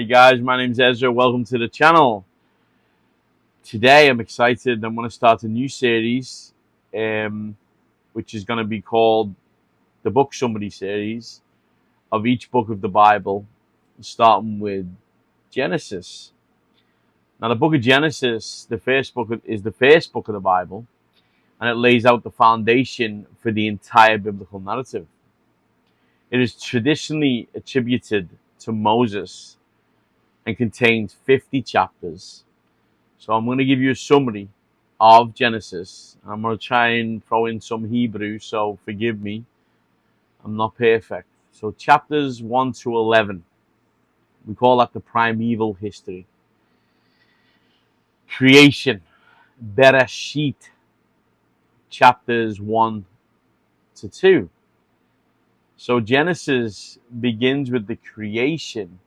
guys, my name's Ezra. Welcome to the channel. Today I'm excited. I'm going to start a new series, which is going to be called the book summary series of each book of the Bible, starting with Genesis. Now, the book of Genesis, is the first book of the Bible, and it lays out the foundation for the entire biblical narrative. It is traditionally attributed to Moses and contains 50 chapters. So I'm going to give you a summary of Genesis. I'm going to try and throw in some Hebrew, so forgive me. I'm not perfect. So chapters 1 to 11, we call that the primeval history. Creation, Bereshit, chapters 1 to 2. So Genesis begins with the creation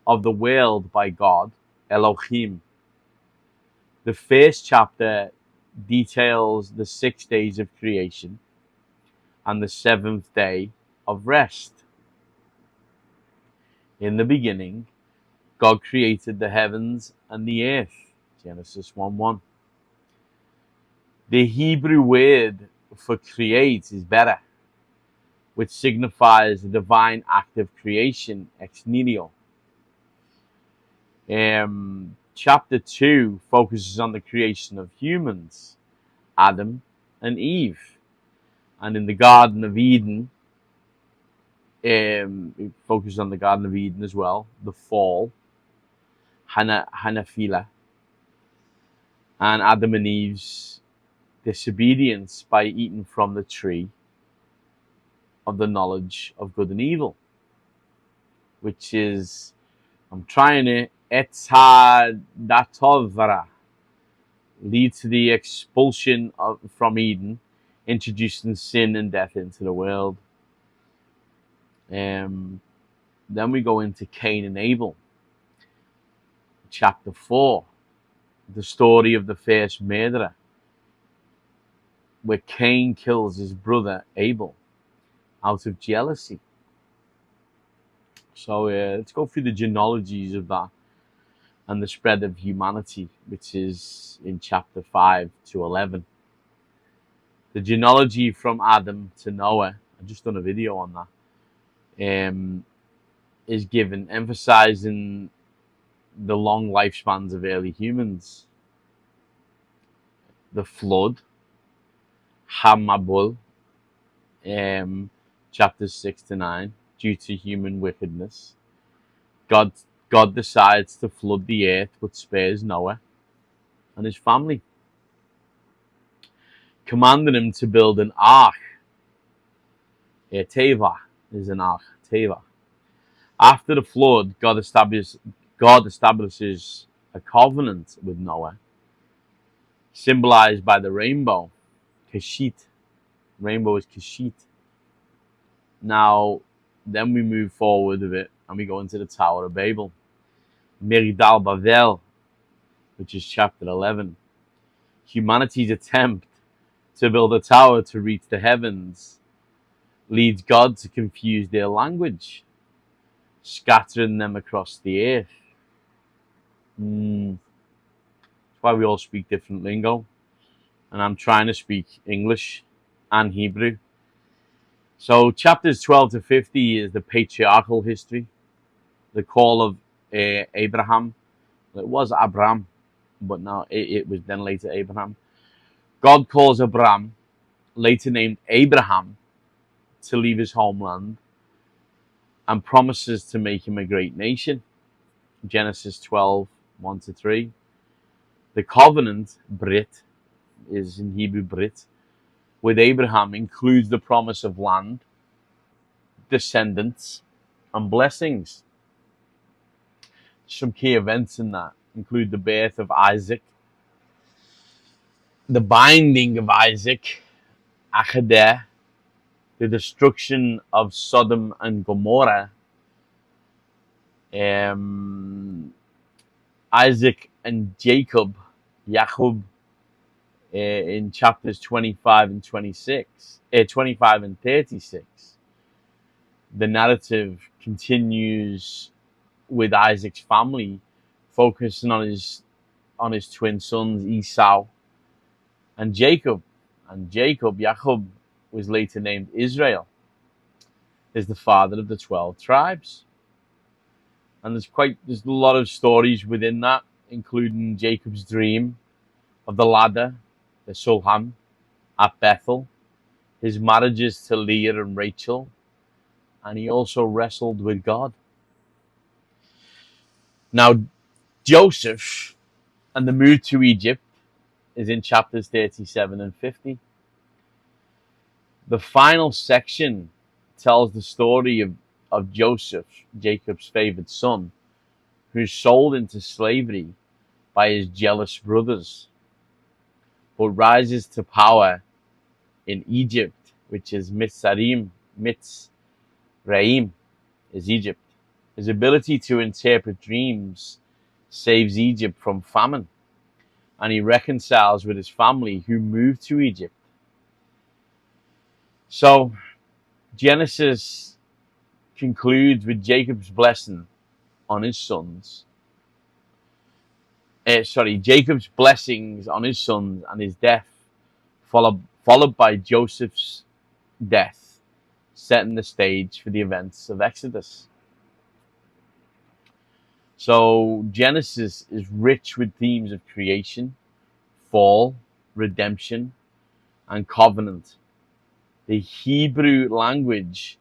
of the world by God, Elohim. The first chapter details the 6 days of creation and the seventh day of rest. In the beginning, God created the heavens and the earth, Genesis 1:1. The Hebrew word for create is bara, which signifies the divine act of creation, ex nihilo. Chapter 2 focuses on the creation of humans, Adam and Eve. And in the Garden of Eden, it focuses on the Garden of Eden as well, the fall, Hanafila, and Adam and Eve's disobedience by eating from the tree of the knowledge of good and evil, which is, I'm trying to, Etz Datovara, lead to the expulsion from Eden, introducing sin and death into the world. Then we go into Cain and Abel, chapter 4, the story of the first murderer, where Cain kills his brother Abel out of jealousy. So let's go through the genealogies of that and the spread of humanity, which is in chapter 5 to 11. The genealogy from Adam to Noah, I've just done a video on that, is given, emphasizing the long lifespans of early humans. The flood, Hamabul, chapters 6 to 9, due to human wickedness. God decides to flood the earth but spares Noah and his family, commanding him to build an ark. Teva is an ark, Teva. After the flood, God establishes a covenant with Noah, symbolized by the rainbow, Keshit. Rainbow is Keshit. Now, then we move forward a bit and we go into the Tower of Babel, Meridal Bavel, which is chapter 11. Humanity's attempt to build a tower to reach the heavens leads God to confuse their language, scattering them across the earth. That's why we all speak different lingo, and I'm trying to speak English and Hebrew. So chapters 12 to 50 is the patriarchal history, the call of Abraham. It was Abram, but now it was then later Abraham. God calls Abram, later named Abraham, to leave his homeland and promises to make him a great nation. Genesis 12, 1 to 3. The covenant, Brit, is in Hebrew Brit, with Abraham includes the promise of land, descendants, and blessings. Some key events in that include the birth of Isaac, the binding of Isaac, Achadah, the destruction of Sodom and Gomorrah, Isaac and Jacob, in chapters 25 and 26, 25 and 36. The narrative continues with Isaac's family, focusing on his twin sons Esau and Jacob. And Jacob, was later named Israel, is the father of the 12 tribes. And there's a lot of stories within that, including Jacob's dream of the ladder, the Sulham, at Bethel, his marriages to Leah and Rachel, and he also wrestled with God. Now, Joseph and the move to Egypt is in chapters 37 and 50. The final section tells the story of Joseph, Jacob's favored son, who's sold into slavery by his jealous brothers, but rises to power in Egypt, which is Mitzrayim is Egypt. His ability to interpret dreams saves Egypt from famine, and he reconciles with his family who moved to Egypt. So Genesis concludes with Jacob's blessing on his sons. Jacob's blessings on his sons and his death, followed by Joseph's death, setting the stage for the events of Exodus. So Genesis is rich with themes of creation, fall, redemption, and covenant. The Hebrew language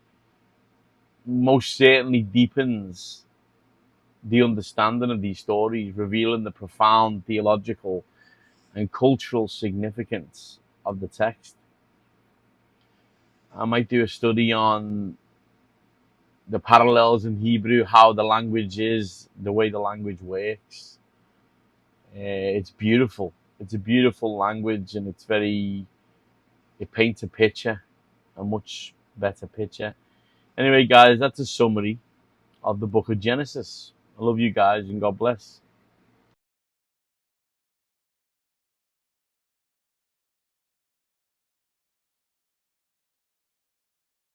most certainly deepens the understanding of these stories, revealing the profound theological and cultural significance of the text. I might do a study on the parallels in Hebrew, how the language is, the way the language works. It's beautiful. It's a beautiful language, and it paints a picture, a much better picture. Anyway, guys, that's a summary of the book of Genesis. I love you guys, and God bless.